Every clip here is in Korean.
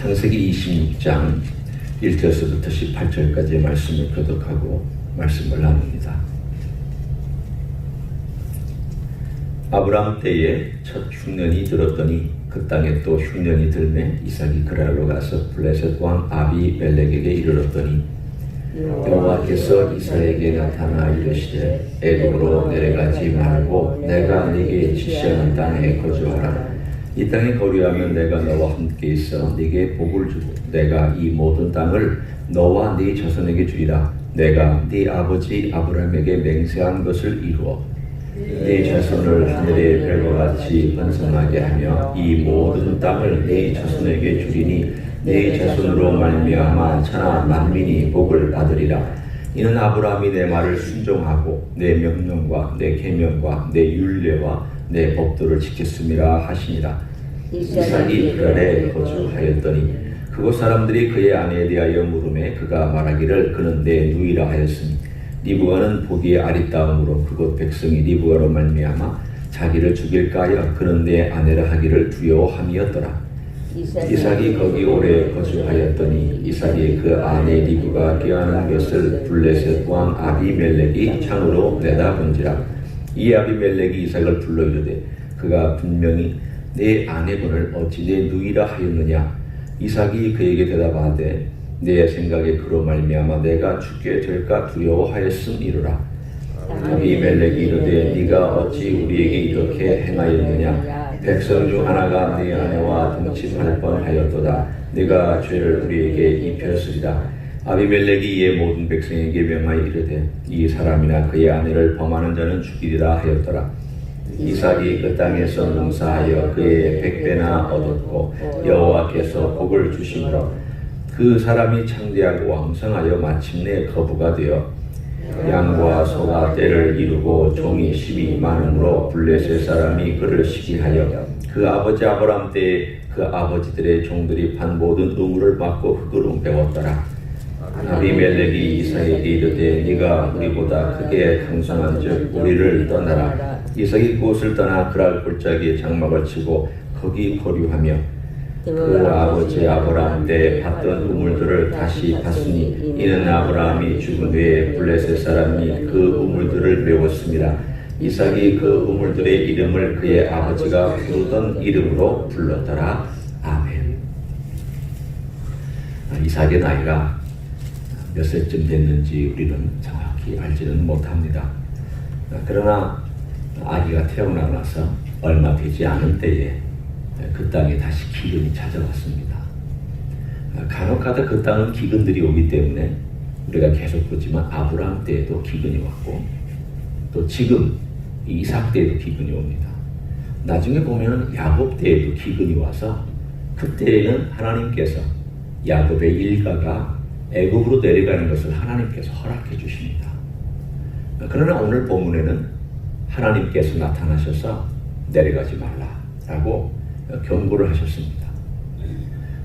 창세기 26장 1절서부터 18절까지의 말씀을 교독하고 말씀을 나눕니다. 아브라함 때에 첫 흉년이 들었더니 그 땅에 또 흉년이 들매 이삭이 그랄로 가서 블레셋 왕 아비멜렉에게 이르렀더니 여호와께서 이삭에게 나타나 이르시되 애굽으로 내려가지 말고 내가 네게 지시하는 땅에 거주하라. 이 땅에 거류하면 내가 너와 함께 있어 네게 복을 주고 내가 이 모든 땅을 너와 네 자손에게 주리라. 내가 네 아버지 아브라함에게 맹세한 것을 이루어 네 자손을 하늘의 별과 같이 번성하게 하며 이 모든 땅을 네 자손에게 주리니 네 자손으로 말미암아 천하 만민이 복을 받으리라. 이는 아브라함이 내 말을 순종하고 내 명령과 내 계명과 내 율례와 내 법도를 지켰음이라 하시니라. 이삭이 그랄에 거주하였더니 그곳 사람들이 그의 아내에 대하여 물으매 그가 말하기를 그는 내 누이라 하였으니 리브가는 보기에 아리따움으로 그곳 백성이 리브가로 말미암아 자기를 죽일까 하여 그는 내 아내라 하기를 두려워함이었더라. 이삭이 거기 오래 거주하였더니 이삭이 그 아내 리브가 깨어난 것을 블레셋 왕 아비멜렉이 창으로 내다본지라. 이 아비멜렉이 이삭을 불러 이르되 그가 분명히 내 아내분을 어찌 내 누이라 하였느냐. 이삭이 그에게 대답하되 내 생각에 그로 말미암아 내가 죽게 될까 두려워하였음이로라. 아비멜렉이 이르되 네가 어찌 우리에게 이렇게 행하였느냐. 백성 중 하나가 네 아내와 동침할 뻔하였도다. 네가 죄를 우리에게 입혔으리라. 아비멜렉이 이에 모든 백성에게 명하여 이르되 이 사람이나 그의 아내를 범하는 자는 죽이리라 하였더라. 이삭이 그 땅에서 농사하여 그의 100배나 얻었고 여호와께서 복을 주심으로 그 사람이 창대하고 왕성하여 마침내 거부가 되어 양과 소가 떼를 이루고 종이 12 많음으로 블레셋 사람이 그를 시기하여 그 아버지 아브라함 때에 그 아버지들의 종들이 판 모든 의무를 받고 흙으로 배웠더라. 아비멜렉이 이삭에게 이르되 네가 우리보다 크게 강성한즉 우리를 떠나라. 이삭이 그곳을 떠나 그랄 골짜기에 장막을 치고 거기 거류하며 그 아버지 아브라함 때 받던 우물들을 다시 받으니 이는 아브라함이 죽은 후에 블레셋 사람이 그 우물들을 메웠습니다. 이삭이 그 우물들의 이름을 그의 아버지가 부르던 이름으로 불렀더라. 아멘. 이삭의 나이가 몇 세쯤 됐는지 우리는 정확히 알지는 못합니다. 그러나 아기가 태어나고 나서 얼마 되지 않은 때에 그 땅에 다시 기근이 찾아왔습니다. 간혹가다 그 땅은 기근들이 오기 때문에 우리가 계속 보지만 아브라함 때에도 기근이 왔고 또 지금 이삭 때에도 기근이 옵니다. 나중에 보면 야곱 때에도 기근이 와서 그때에는 하나님께서 야곱의 일가가 애굽으로 내려가는 것을 하나님께서 허락해 주십니다. 그러나 오늘 본문에는 하나님께서 나타나셔서 내려가지 말라라고 경고를 하셨습니다.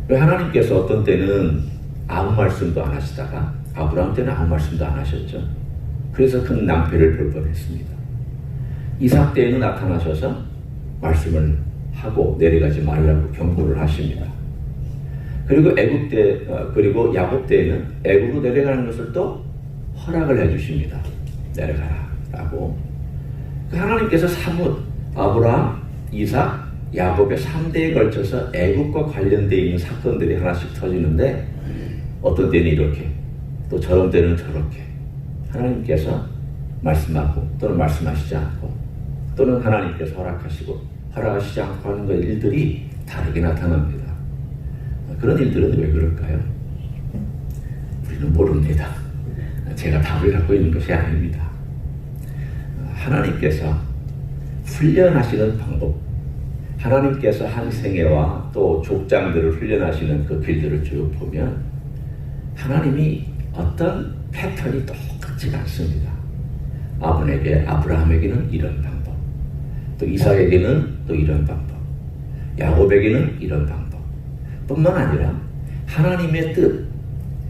하나님께서 어떤 때는 아무 말씀도 안 하시다가 아브라함 때는 아무 말씀도 안 하셨죠. 그래서 큰 낭패를 볼 뻔했습니다. 이삭 때에는 나타나셔서 말씀을 하고 내려가지 말라고 경고를 하십니다. 그리고 애굽 때 그리고 야곱 때에는 애굽으로 내려가는 것을 또 허락을 해주십니다. 내려가라라고. 하나님께서 사뭇 아브라함, 이삭, 야곱의 3대에 걸쳐서 애굽과 관련되어 있는 사건들이 하나씩 터지는데 어떤 때는 이렇게 또 저런 때는 저렇게 하나님께서 말씀하고 또는 말씀하시지 않고 또는 하나님께서 허락하시고 허락하시지 않고 하는 그 일들이 다르게 나타납니다. 그런 일들은 왜 그럴까요? 우리는 모릅니다. 제가 답을 갖고 있는 것이 아닙니다. 하나님께서 훈련하시는 방법, 하나님께서 한 생애와 또 족장들을 훈련하시는 그 길들을 쭉 보면 하나님이 어떤 패턴이 똑같지 않습니다. 아브라함에게는 이런 방법, 또 이삭에게는 또 이런 방법, 야곱에게는 이런 방법 뿐만 아니라 하나님의 뜻,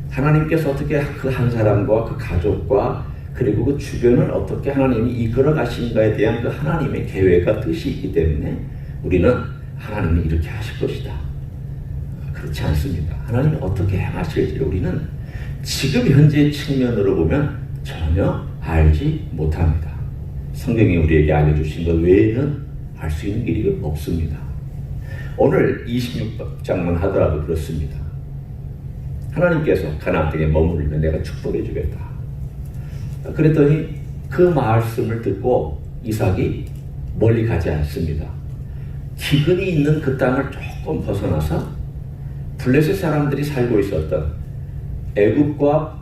하나님께서 어떻게 그 한 사람과 그 가족과 그리고 그 주변을 어떻게 하나님이 이끌어 가신가에 대한 그 하나님의 계획과 뜻이 있기 때문에 우리는 하나님이 이렇게 하실 것이다. 그렇지 않습니다. 하나님이 어떻게 행하실지를 우리는 지금 현재 측면으로 보면 전혀 알지 못합니다. 성경이 우리에게 알려주신 것 외에는 알 수 있는 길이 없습니다. 오늘 26장만 하더라도 그렇습니다. 하나님께서 가나안 땅에 머무르면 내가 축복해 주겠다. 그랬더니 그 말씀을 듣고 이삭이 멀리 가지 않습니다. 기근이 있는 그 땅을 조금 벗어나서 블레셋 사람들이 살고 있었던 애굽과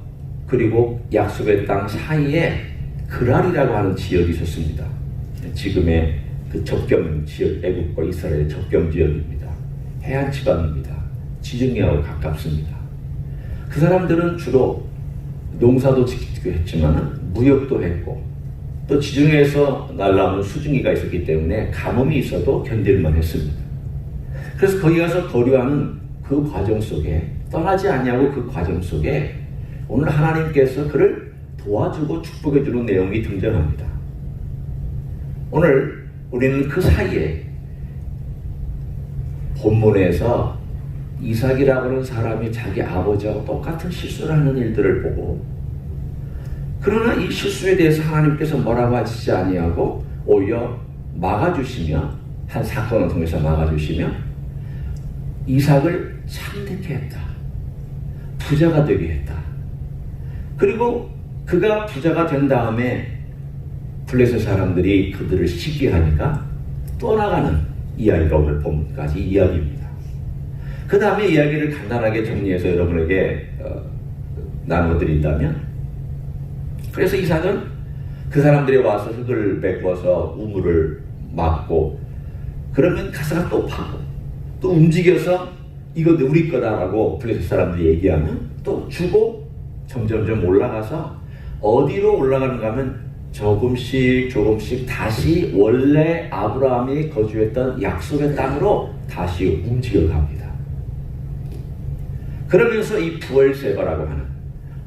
그리고 약속의 땅 사이에 그랄이라고 하는 지역이 있었습니다. 지금의 그 접경 지역, 애굽과 이스라엘의 접경 지역입니다. 해안 지방입니다. 지중해하고 가깝습니다. 그 사람들은 주로 농사도 짓기도 했지만 무역도 했고 또 지중해에서 날라오는 수증기가 있었기 때문에 가뭄이 있어도 견딜만 했습니다. 그래서 거기 가서 거류하는 그 과정 속에 떠나지 않냐고 그 과정 속에 오늘 하나님께서 그를 도와주고 축복해주는 내용이 등장합니다. 오늘 우리는 그 사이에 본문에서 이삭이라고 하는 사람이 자기 아버지하고 똑같은 실수를 하는 일들을 보고 그러나 이 실수에 대해서 하나님께서 뭐라고 하시지 아니하고 오히려 막아주시며 한 사건을 통해서 막아주시며 이삭을 참되게 했다. 부자가 되게 했다. 그리고 그가 부자가 된 다음에 블레셋 사람들이 그들을 시기하니까 떠나가는 이야기가 오늘 본문까지 이야기입니다. 그 다음에 이야기를 간단하게 정리해서 여러분에게 나눠드린다면 그래서 이삭은 그 사람들이 와서 흙을 메꿔서 우물을 막고 그러면 가서가 또 파고 또 움직여서 이거 우리 거다라고 블레셋 사람들이 얘기하면 또 주고 점점점 올라가서 어디로 올라가는가 하면 조금씩 다시 원래 아브라함이 거주했던 약속의 땅으로 다시 움직여갑니다. 그러면서 이 부엘세바라고 하는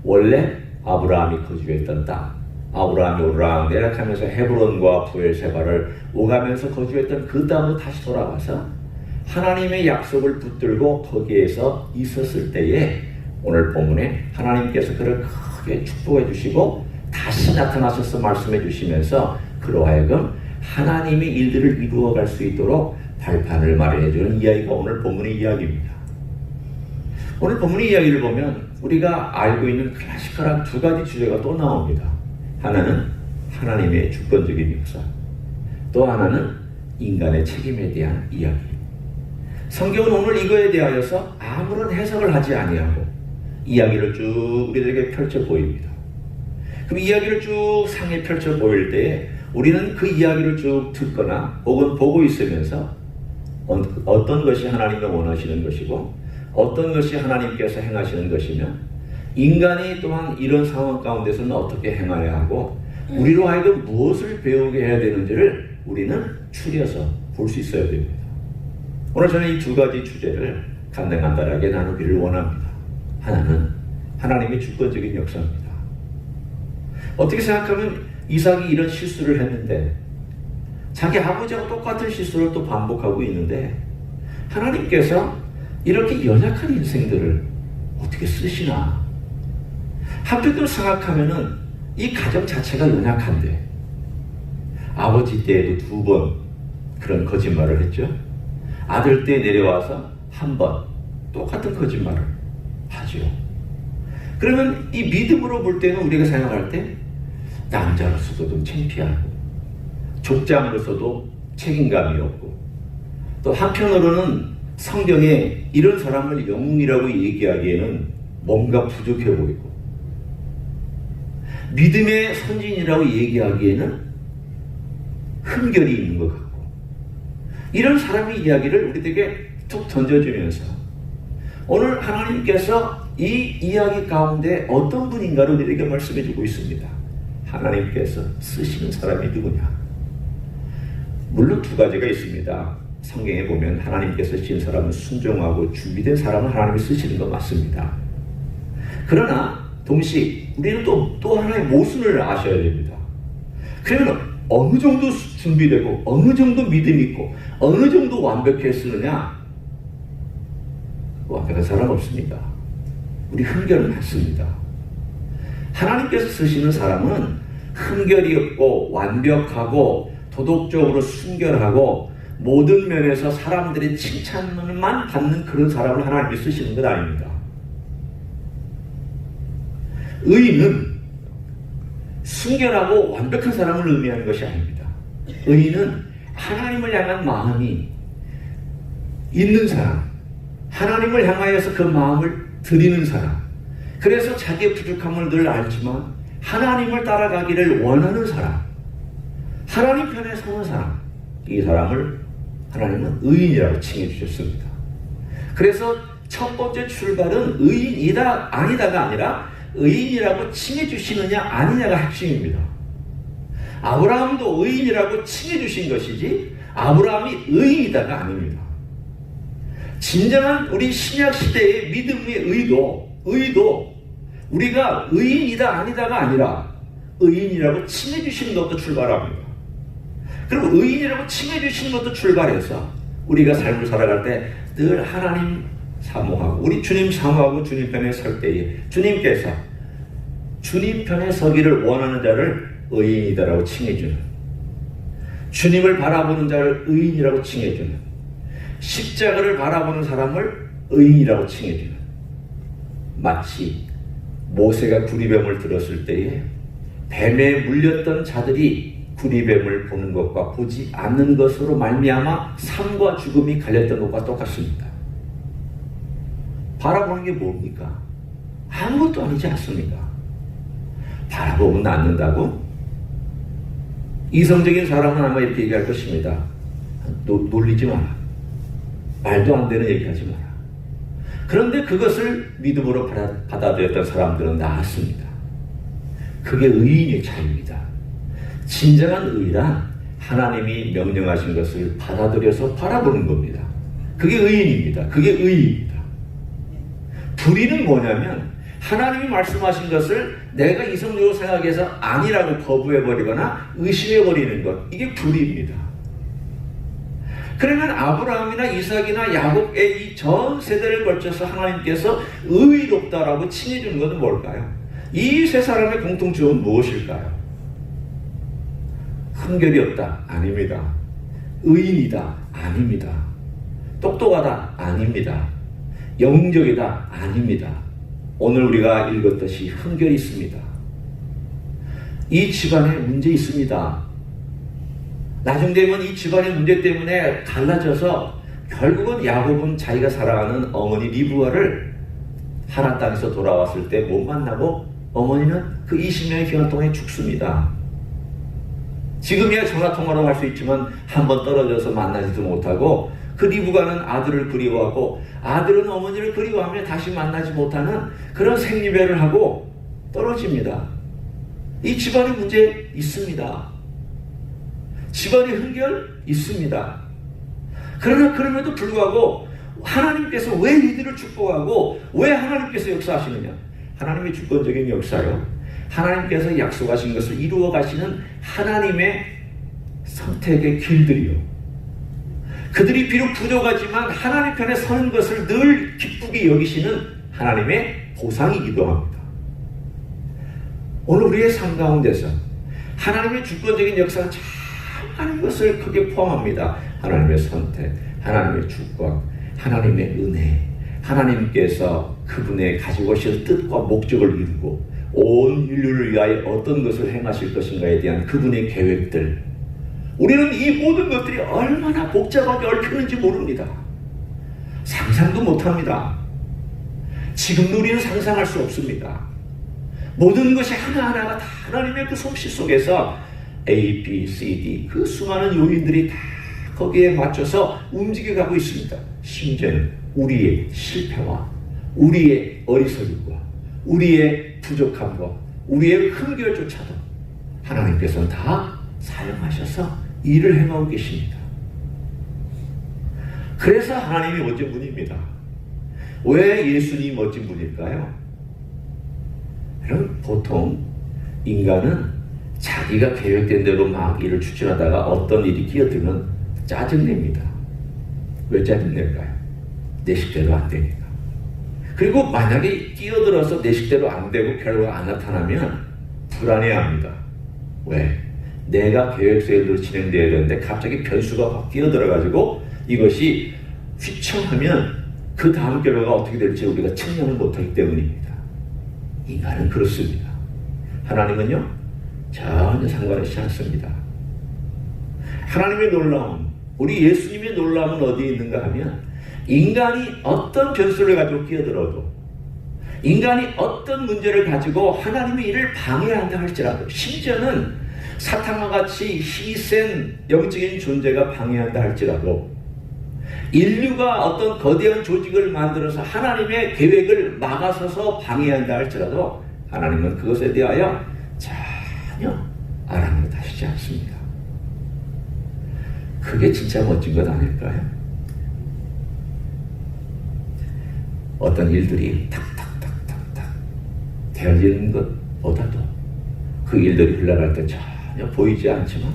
원래 아브라함이 거주했던 땅, 아브라함이 오르락내락 하면서 헤브론과 부엘세바를 오가면서 거주했던 그 땅으로 다시 돌아와서 하나님의 약속을 붙들고 거기에서 있었을 때에 오늘 본문에 하나님께서 그를 크게 축복해 주시고 다시 나타나셔서 말씀해 주시면서 그로 하여금 하나님의 일들을 이루어갈 수 있도록 발판을 마련해 주는 이야기가 오늘 본문의 이야기입니다. 오늘 본문의 이야기를 보면 우리가 알고 있는 클래식한 두 가지 주제가 또 나옵니다. 하나는 하나님의 주권적인 역사, 또 하나는 인간의 책임에 대한 이야기. 성경은 오늘 이거에 대하여서 아무런 해석을 하지 아니하고 이야기를 쭉 우리들에게 펼쳐 보입니다. 그럼 이야기를 쭉 상에 펼쳐 보일 때에 우리는 그 이야기를 쭉 듣거나 혹은 보고 있으면서 어떤 것이 하나님이 원하시는 것이고 어떤 것이 하나님께서 행하시는 것이며 인간이 또한 이런 상황 가운데서는 어떻게 행하여야 하고 우리로 하여금 무엇을 배우게 해야 되는지를 우리는 추려서 볼 수 있어야 됩니다. 오늘 저는 이 두 가지 주제를 간단하게 나누기를 원합니다. 하나는 하나님의 주권적인 역사입니다. 어떻게 생각하면 이삭이 이런 실수를 했는데 자기 아버지하고 똑같은 실수를 또 반복하고 있는데 하나님께서 이렇게 연약한 인생들을 어떻게 쓰시나? 한편으로 생각하면은 이 가정 자체가 연약한데 아버지 때에도 2번 그런 거짓말을 했죠. 아들 때 내려와서 1번 똑같은 거짓말을 하죠. 그러면 이 믿음으로 볼 때는 우리가 생각할 때 남자로서도 좀 창피하고 족장으로서도 책임감이 없고 또 한편으로는 성경에 이런 사람을 영웅이라고 얘기하기에는 뭔가 부족해 보이고 믿음의 선진이라고 얘기하기에는 흠결이 있는 것 같고 이런 사람의 이야기를 우리에게 툭 던져주면서 오늘 하나님께서 이 이야기 가운데 어떤 분인가를 우리에게 말씀해 주고 있습니다. 하나님께서 쓰시는 사람이 누구냐? 물론 2가지가 있습니다. 성경에 보면 하나님께서 쓰신 사람은 순종하고 준비된 사람을 하나님이 쓰시는 거 맞습니다. 그러나 동시에 우리는 또 하나의 모순을 아셔야 됩니다. 그러면 어느 정도 준비되고 어느 정도 믿음이 있고 어느 정도 완벽해 쓰느냐? 완벽한 사람 없습니다. 우리 흠결은 많습니다. 하나님께서 쓰시는 사람은 흠결이 없고 완벽하고 도덕적으로 순결하고 모든 면에서 사람들의 칭찬만 받는 그런 사람을 하나님이 쓰시는 것 아닙니다. 의인은 순결하고 완벽한 사람을 의미하는 것이 아닙니다. 의인은 하나님을 향한 마음이 있는 사람, 하나님을 향하여서 그 마음을 드리는 사람, 그래서 자기의 부족함을 늘 알지만 하나님을 따라가기를 원하는 사람, 하나님 편에 서는 사람, 이 사람을 하나님은 의인이라고 칭해 주셨습니다. 그래서 첫 번째 출발은 의인이다 아니다가 아니라 의인이라고 칭해 주시느냐 아니냐가 핵심입니다. 아브라함도 의인이라고 칭해 주신 것이지 아브라함이 의인이다가 아닙니다. 진정한 우리 신약 시대의 믿음의 의도 우리가 의인이다 아니다가 아니라 의인이라고 칭해 주시는 것도 출발합니다. 그리고 의인이라고 칭해 주시는 것도 출발해서 우리가 삶을 살아갈 때 늘 하나님 사모하고 우리 주님 사모하고 주님 편에 설 때에 주님께서 주님 편에 서기를 원하는 자를 의인이다라고 칭해주는, 주님을 바라보는 자를 의인이라고 칭해주는, 십자가를 바라보는 사람을 의인이라고 칭해주는, 마치 모세가 구리뱀을 들었을 때에 뱀에 물렸던 자들이 구리뱀을 보는 것과 보지 않는 것으로 말미암아 삶과 죽음이 갈렸던 것과 똑같습니다. 바라보는 게 뭡니까? 아무것도 아니지 않습니까? 바라보면 낫는다고? 이성적인 사람은 아마 이렇게 얘기할 것입니다. 놀리지 마라. 말도 안 되는 얘기하지 마라. 그런데 그것을 믿음으로 받아들였던 사람들은 나았습니다. 그게 의인의 차이입니다. 진정한 의란 하나님이 명령하신 것을 받아들여서 바라보는 겁니다. 그게 의인입니다. 그게 의입니다. 불의는 뭐냐면 하나님이 말씀하신 것을 내가 이성적으로 생각해서 아니라고 거부해버리거나 의심해버리는 것, 이게 불의입니다. 그러면 아브라함이나 이삭이나 야곱의 이 전 세대를 걸쳐서 하나님께서 의롭다라고 칭해주는 것은 뭘까요? 이 세 사람의 공통점은 무엇일까요? 흠결이 없다? 아닙니다. 의인이다? 아닙니다. 똑똑하다? 아닙니다. 영웅적이다? 아닙니다. 오늘 우리가 읽었듯이 흠결이 있습니다. 이 집안에 문제 있습니다. 나중 되면 이 집안의 문제 때문에 갈라져서 결국은 야곱은 자기가 사랑하는 어머니 리브아를 하란 땅에서 돌아왔을 때 못 만나고 어머니는 그 20년의 기간 동안에 죽습니다. 지금이야 전화통화로 할 수 있지만 한번 떨어져서 만나지도 못하고 그 리브가는 아들을 그리워하고 아들은 어머니를 그리워하며 다시 만나지 못하는 그런 생리배를 하고 떨어집니다. 이 집안에 문제 있습니다. 집안에 흠결 있습니다. 그러나 그럼에도 불구하고 하나님께서 왜 이들을 축복하고 왜 하나님께서 역사하시느냐? 하나님의 주권적인 역사요. 하나님께서 약속하신 것을 이루어 가시는 하나님의 선택의 길들이요. 그들이 비록 부족하지만 하나님 편에 서는 것을 늘 기쁘게 여기시는 하나님의 보상이기도 합니다. 오늘 우리의 삶 가운데서 하나님의 주권적인 역사가 참 많은 것을 크게 포함합니다. 하나님의 선택, 하나님의 주권, 하나님의 은혜, 하나님께서 그분의 가지고 오실 뜻과 목적을 이루고 온 인류를 위하여 어떤 것을 행하실 것인가에 대한 그분의 계획들, 우리는 이 모든 것들이 얼마나 복잡하게 얽히는지 모릅니다. 상상도 못합니다. 지금도 우리는 상상할 수 없습니다. 모든 것이 하나하나가 다 하나님의 그 솜씨 속에서 A, B, C, D 그 수많은 요인들이 다 거기에 맞춰서 움직여가고 있습니다. 심지어는 우리의 실패와 우리의 어리석음과 우리의 부족함과 우리의 흠결조차도 하나님께서는 다 사용하셔서 일을 행하고 계십니다. 그래서 하나님이 멋진 분입니다. 왜 예수님이 멋진 분일까요? 여러분, 보통 인간은 자기가 계획된 대로 막 일을 추진하다가 어떤 일이 끼어들면 짜증냅니다. 왜 짜증낼까요? 내 식대로 안 되니까. 그리고 만약에 끼어들어서 내 식대로 안 되고 결과가 안 나타나면 불안해합니다. 왜? 내가 계획서대로 진행되어야 되는데 갑자기 변수가 확 끼어들어가지고 이것이 휘청하면 그 다음 결과가 어떻게 될지 우리가 측량을 못하기 때문입니다. 인간은 그렇습니다. 하나님은요, 전혀 상관하지 않습니다. 하나님의 놀라움, 우리 예수님의 놀라움은 어디에 있는가 하면 인간이 어떤 변수를 가지고 끼어들어도, 인간이 어떤 문제를 가지고 하나님의 일을 방해한다 할지라도, 심지어는 사탄과 같이 힘이 센 영적인 존재가 방해한다 할지라도, 인류가 어떤 거대한 조직을 만들어서 하나님의 계획을 막아서서 방해한다 할지라도 하나님은 그것에 대하여 전혀 아랑곳하시지 않습니다. 그게 진짜 멋진 것 아닐까요? 어떤 일들이 탁탁탁탁탁 되어지는 것보다도 그 일들이 흘러갈 때 전혀 보이지 않지만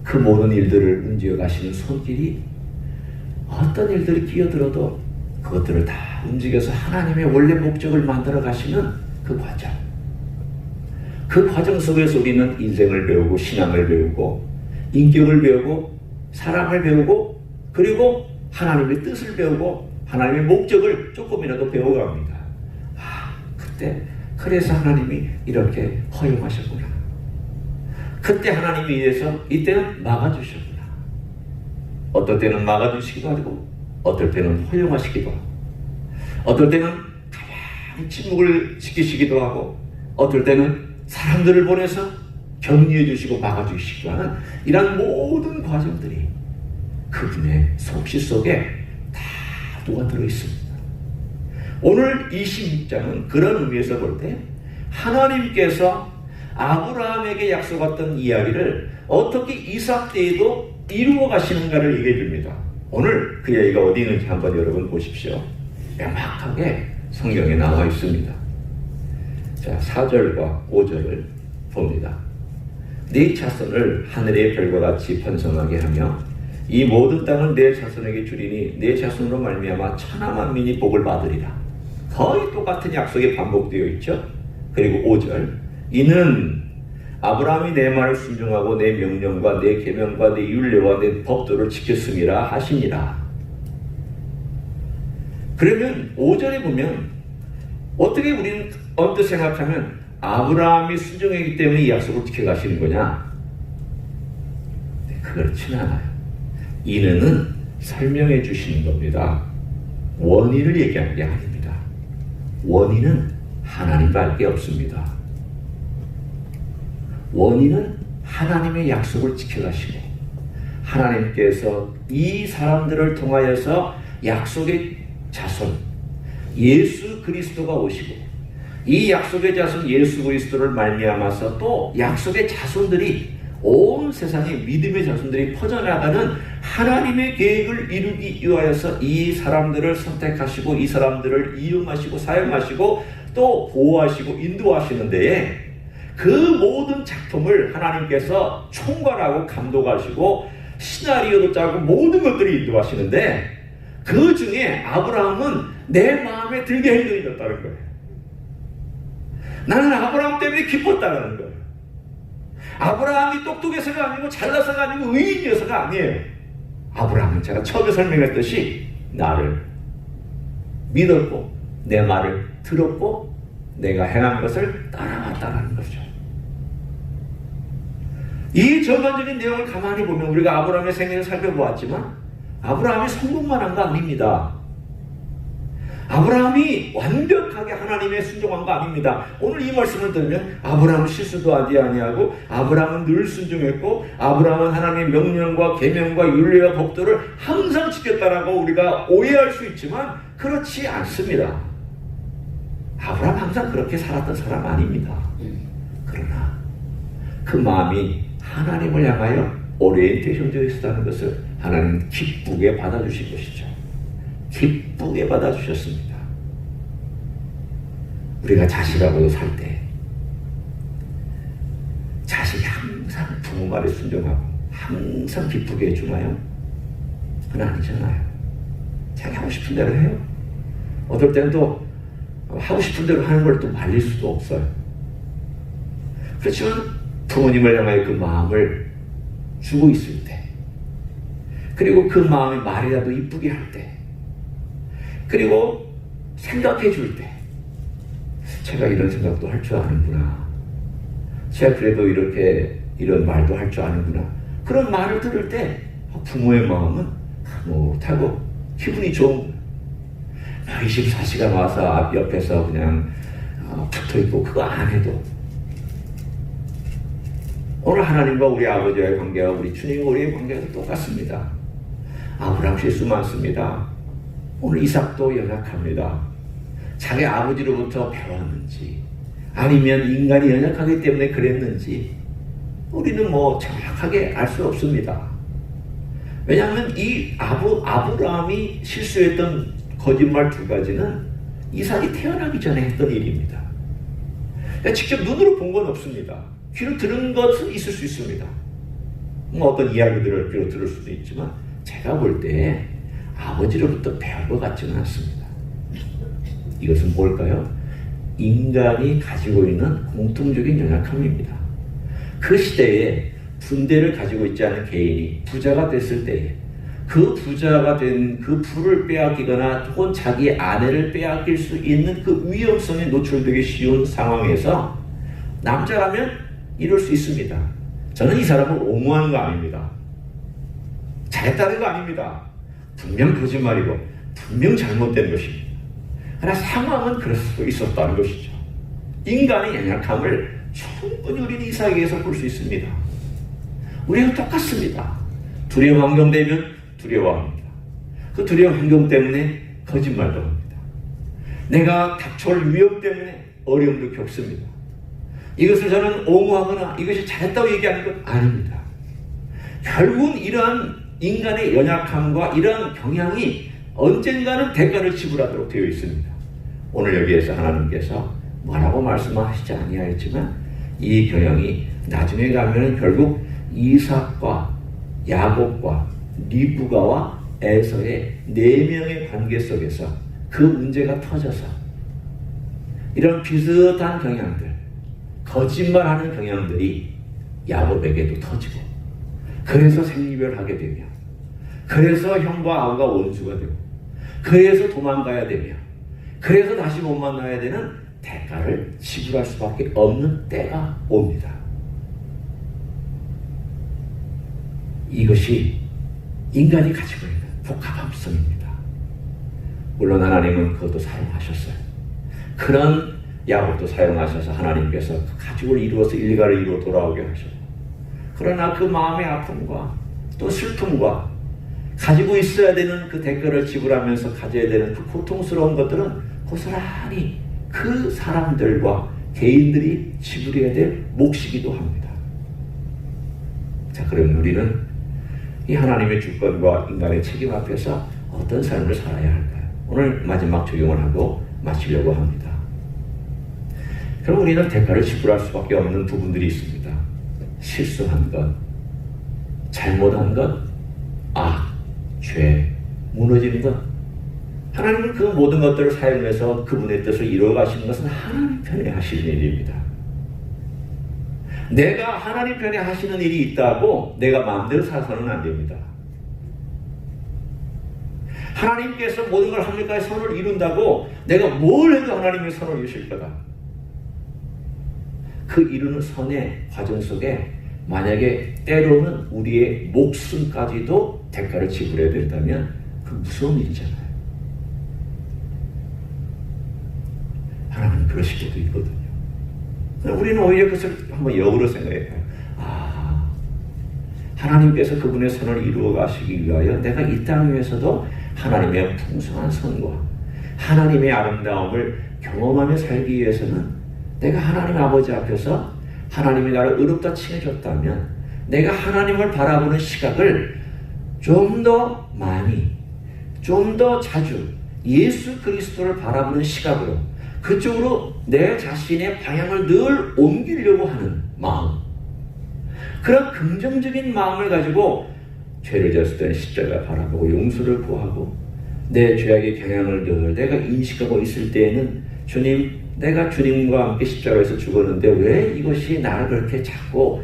그 모든 일들을 움직여 가시는 손길이 어떤 일들이 끼어들어도 그것들을 다 움직여서 하나님의 원래 목적을 만들어 가시는 그 과정. 그 과정 속에서 우리는 인생을 배우고 신앙을 배우고 인격을 배우고 사랑을 배우고 그리고 하나님의 뜻을 배우고 하나님의 목적을 조금이라도 배워갑니다. 그때 그래서 하나님이 이렇게 허용하셨구나. 그때 하나님이 이래서 이때는 막아주셨구나. 어떨 때는 막아주시기도 하고 어떨 때는 허용하시기도 하고 어떨 때는 가만히 침묵을 지키시기도 하고 어떨 때는 사람들을 보내서 격리해 주시고 막아주시기도 하는 이런 모든 과정들이 그분의 솜씨 속에 다 녹아들어 있습니다. 오늘 26장은 그런 의미에서 볼 때 하나님께서 아브라함에게 약속했던 이야기를 어떻게 이삭 때에도 이루어 가시는가를 얘기해 줍니다. 오늘 그 얘기가 어디 있는지 한번 여러분 보십시오. 명확하게 성경에 나와 있습니다. 자, 4절과 5절을 봅니다. 네 자손을 하늘의 별과 같이 번성하게 하며 이 모든 땅은 네 자손에게 주리니 네 자손으로 말미암아 천하 만민이 복을 받으리라. 거의 똑같은 약속이 반복되어 있죠. 그리고 5절 이는 아브라함이 내 말을 순종하고 내 명령과 내 계명과 내 율례와 내 법도를 지켰음이라 하시니라. 그러면 5절에 보면 어떻게 우리는 언뜻 생각하면 아브라함이 순종했기 때문에 이 약속을 지켜가시는 거냐? 그렇지는 않아요. 이는 설명해 주시는 겁니다. 원인을 얘기하는 게 아닙니다. 원인은 하나님밖에 없습니다. 원인은 하나님의 약속을 지켜가시고 하나님께서 이 사람들을 통하여서 약속의 자손 예수 그리스도가 오시고 이 약속의 자손 예수 그리스도를 말미암아서 또 약속의 자손들이 온 세상에 믿음의 자손들이 퍼져나가는 하나님의 계획을 이루기 위하여서 이 사람들을 선택하시고 이 사람들을 이용하시고 사용하시고 또 보호하시고 인도하시는 데에 그 모든 작품을 하나님께서 총괄하고 감독하시고 시나리오도 짜고 모든 것들을 인도하시는데 그 중에 아브라함은 내 마음에 들게 행동해졌다는 거예요. 나는 아브라함 때문에 기뻤다는 거예요. 아브라함이 똑똑해서가 아니고 잘나서가 아니고 의인이어서가 아니에요. 아브라함은 제가 처음에 설명했듯이 나를 믿었고 내 말을 들었고 내가 행한 것을 따라왔다는 거죠. 이 전반적인 내용을 가만히 보면 우리가 아브라함의 생애를 살펴보았지만 아브라함이 성공만 한 거 아닙니다. 아브라함이 완벽하게 하나님의 순종한 거 아닙니다. 오늘 이 말씀을 들으면 아브라함은 실수도 하지 아니하고 아브라함은 늘 순종했고 아브라함은 하나님의 명령과 계명과 율례와 법도를 항상 지켰다라고 우리가 오해할 수 있지만 그렇지 않습니다. 아브라함 항상 그렇게 살았던 사람 아닙니다. 그러나 그 마음이 하나님을 향하여 오리엔테이션 되어 있었다는 것을 하나님은 기쁘게 받아주신 것이죠. 기쁘게 받아주셨습니다. 우리가 자식하고도 살 때 자식이 항상 부모 말에 순종하고 항상 기쁘게 해주나요? 그건 아니잖아요. 자기 하고 싶은 대로 해요. 어떨 때는 또 하고 싶은 대로 하는 걸 또 말릴 수도 없어요. 그렇지만 부모님을 향하여 그 마음을 주고 있을 때, 그리고 그 마음이 말이라도 이쁘게 할 때, 그리고 생각해 줄 때, 제가 이런 생각도 할 줄 아는구나, 제가 그래도 이렇게 이런 말도 할 줄 아는구나, 그런 말을 들을 때 부모의 마음은 못하고 기분이 좋은 거예요. 24시간 와서 앞 옆에서 그냥 붙어있고 그거 안 해도, 오늘 하나님과 우리 아버지와의 관계와 우리 주님과 우리의 관계가 똑같습니다. 아브라함 실수 많습니다. 오늘 이삭도 연약합니다. 자기 아버지로부터 배웠는지 아니면 인간이 연약하기 때문에 그랬는지 우리는 정확하게 알 수 없습니다. 왜냐하면 이 아브라함이 실수했던 거짓말 두 가지는 이삭이 태어나기 전에 했던 일입니다. 그러니까 직접 눈으로 본 건 없습니다. 귀로 들은 것은 있을 수 있습니다. 어떤 이야기들을 귀로 들을 수도 있지만 제가 볼 때 아버지로부터 배운 것 같지는 않습니다. 이것은 뭘까요? 인간이 가지고 있는 공통적인 연약함입니다. 그 시대에 분대를 가지고 있지 않은 개인이 부자가 됐을 때에 그 부자가 된 그 부를 빼앗기거나 혹은 자기 아내를 빼앗길 수 있는 그 위험성에 노출되기 쉬운 상황에서 남자라면 이럴 수 있습니다. 저는 이 사람을 옹호하는 거 아닙니다. 잘했다는 거 아닙니다. 분명 거짓말이고 분명 잘못된 것입니다. 그러나 상황은 그럴 수 있었다는 것이죠. 인간의 연약함을 충분히 우리는 이삭에게서 볼 수 있습니다. 우리는 똑같습니다. 두려운 환경 되면 두려워합니다. 그 두려운 환경 때문에 거짓말도 합니다. 내가 닥쳐올 위험 때문에 어려움도 겪습니다. 이것을 저는 옹호하거나 이것이 잘했다고 얘기하는 건 아닙니다. 결국은 이러한 인간의 연약함과 이러한 경향이 언젠가는 대가를 지불하도록 되어 있습니다. 오늘 여기에서 하나님께서 뭐라고 말씀하시지 아니하였지만 이 경향이 나중에 가면 결국 이삭과 야곱과 리브가와 에서의 4명의 관계 속에서 그 문제가 터져서 이런 비슷한 경향들, 거짓말하는 경향들이 야곱에게도 터지고, 그래서 생이별하게 되며, 그래서 형과 아우가 원수가 되고, 그래서 도망가야 되며, 그래서 다시 못 만나야 되는 대가를 지불할 수밖에 없는 때가 옵니다. 이것이 인간이 가지고 있는 복합함성입니다. 물론 하나님은 그것도 사용하셨어요. 그런 야곱도 사용하셔서 하나님께서 그 가족을 이루어서 일가를 이루어 돌아오게 하셨고, 그러나 그 마음의 아픔과 또 슬픔과 가지고 있어야 되는 그 대가를 지불하면서 가져야 되는 그 고통스러운 것들은 고스란히 그 사람들과 개인들이 지불해야 될 몫이기도 합니다. 자, 그럼 우리는 이 하나님의 주권과 인간의 책임 앞에서 어떤 삶을 살아야 할까요? 오늘 마지막 적용을 하고 마치려고 합니다. 그럼 우리는 대가를 지불할 수밖에 없는 부분들이 있습니다. 실수한 것, 잘못한 것, 죄, 무너지는 것. 하나님은 그 모든 것들을 사용해서 그분의 뜻을 이루어 가시는 것은 하나님 편에 하시는 일입니다. 내가 하나님 편에 하시는 일이 있다고 내가 마음대로 살아서는 안 됩니다. 하나님께서 모든 걸 합니까? 선을 이룬다고 내가 뭘 해도 하나님의 선을 이루실 거다. 그 이루는 선의 과정 속에 만약에 때로는 우리의 목숨까지도 대가를 지불해야 된다면 그 무서운 일이잖아요. 하나님은 그러실 때도 있거든요. 우리는 오히려 그것을 한번 역으로 생각해요. 하나님께서 그분의 선을 이루어 가시기 위하여 내가 이 땅 위에서도 하나님의 풍성한 선과 하나님의 아름다움을 경험하며 살기 위해서는 내가 하나님 아버지 앞에서 하나님이 나를 의롭다 칭해줬다면 내가 하나님을 바라보는 시각을 좀 더 많이, 좀 더 자주 예수 그리스도를 바라보는 시각으로 그쪽으로 내 자신의 방향을 늘 옮기려고 하는 마음, 그런 긍정적인 마음을 가지고 죄를 졌을 때는 십자가 바라보고 용서를 구하고 내 죄악의 경향을 늘 내가 인식하고 있을 때에는 주님, 내가 주님과 함께 십자가에서 죽었는데 왜 이것이 나를 그렇게 자꾸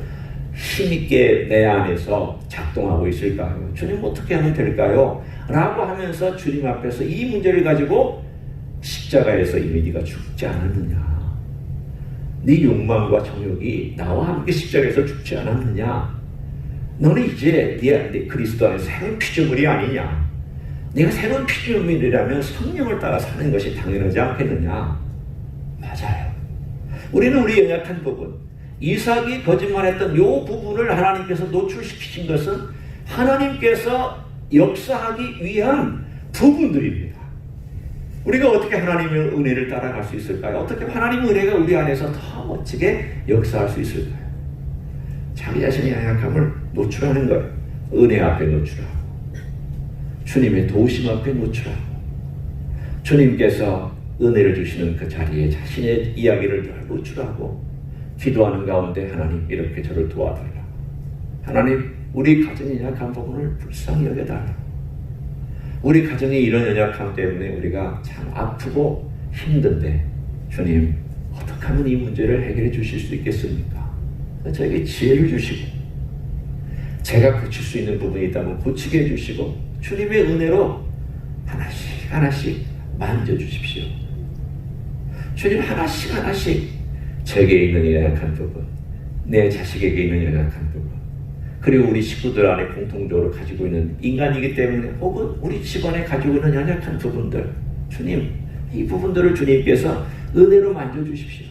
힘있게 내 안에서 작동하고 있을까요? 주님 어떻게 하면 될까요? 라고 하면서 주님 앞에서 이 문제를 가지고 십자가에서 이미 네가 죽지 않았느냐? 네 욕망과 정욕이 나와 함께 십자가에서 죽지 않았느냐? 너는 이제 네 그리스도 안에 새로운 피조물이 아니냐? 네가 새로운 피조물이라면 성령을 따라 사는 것이 당연하지 않겠느냐? 맞아요. 우리는 우리 연약한 부분, 이삭이 거짓말했던 이 부분을 하나님께서 노출시키신 것은 하나님께서 역사하기 위한 부분들입니다. 우리가 어떻게 하나님의 은혜를 따라갈 수 있을까요? 어떻게 하나님의 은혜가 우리 안에서 더 멋지게 역사할 수 있을까요? 자기 자신의 연약함을 노출하는 거예요. 은혜 앞에 노출하고 주님의 도우심 앞에 노출하고 주님께서 은혜를 주시는 그 자리에 자신의 이야기를 늘 노출하고 기도하는 가운데 하나님 이렇게 저를 도와달라고, 하나님 우리 가정의 연약한 부분을 불쌍히 여겨달라고, 우리 가정의 이런 연약함 때문에 우리가 참 아프고 힘든데 주님 어떻게 하면 이 문제를 해결해 주실 수 있겠습니까? 저에게 지혜를 주시고 제가 고칠 수 있는 부분이 있다면 고치게 해주시고 주님의 은혜로 하나씩 하나씩 만져주십시오. 주님 하나씩 제게 있는 연약한 부분, 내 자식에게 있는 연약한 부분, 그리고 우리 식구들 안에 공통적으로 가지고 있는 인간이기 때문에 혹은 우리 집안에 가지고 있는 연약한 부분들, 주님 이 부분들을 주님께서 은혜로 만져주십시오.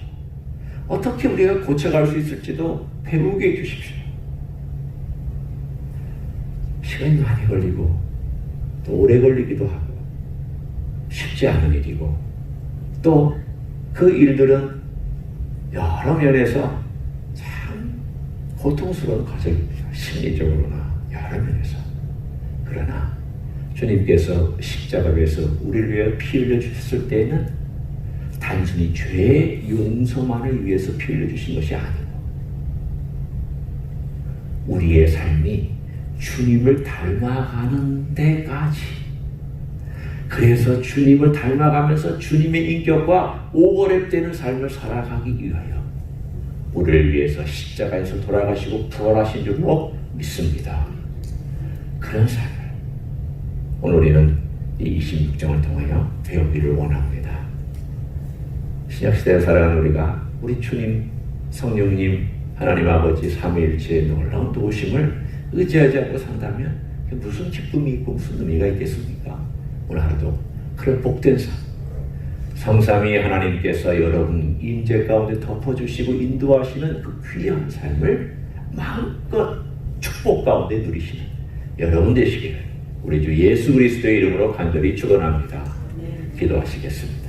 어떻게 우리가 고쳐갈 수 있을지도 배우게 해주십시오. 시간이 많이 걸리고 또 오래 걸리기도 하고 쉽지 않은 일이고 또 그 일들은 여러 면에서 참 고통스러운 과정입니다. 심리적으로나 여러 면에서. 그러나 주님께서 십자가에서 우리를 위해 피 흘려 주셨을 때는 단순히 죄의 용서만을 위해서 피 흘려 주신 것이 아니고 우리의 삶이 주님을 닮아가는 데까지, 그래서 주님을 닮아가면서 주님의 인격과 오버랩되는 삶을 살아가기 위하여 우리를 위해서 십자가에서 돌아가시고 부활하신 줄로 믿습니다. 그런 삶을 오늘 우리는 이 26장을 통하여 배우기를 원합니다. 신약시대에 살아가는 우리가 우리 주님, 성령님, 하나님 아버지 삼위일체의 놀라운 도우심을 의지하지 않고 산다면 무슨 기쁨이 있고 무슨 의미가 있겠습니까? 오늘 하루도 그런 복된 삶, 성삼위 하나님께서 여러분 임재 가운데 덮어주시고 인도하시는 그 귀한 삶을 마음껏 축복 가운데 누리시는 여러분 되시기를 우리 주 예수 그리스도의 이름으로 간절히 축원합니다. 기도하시겠습니다.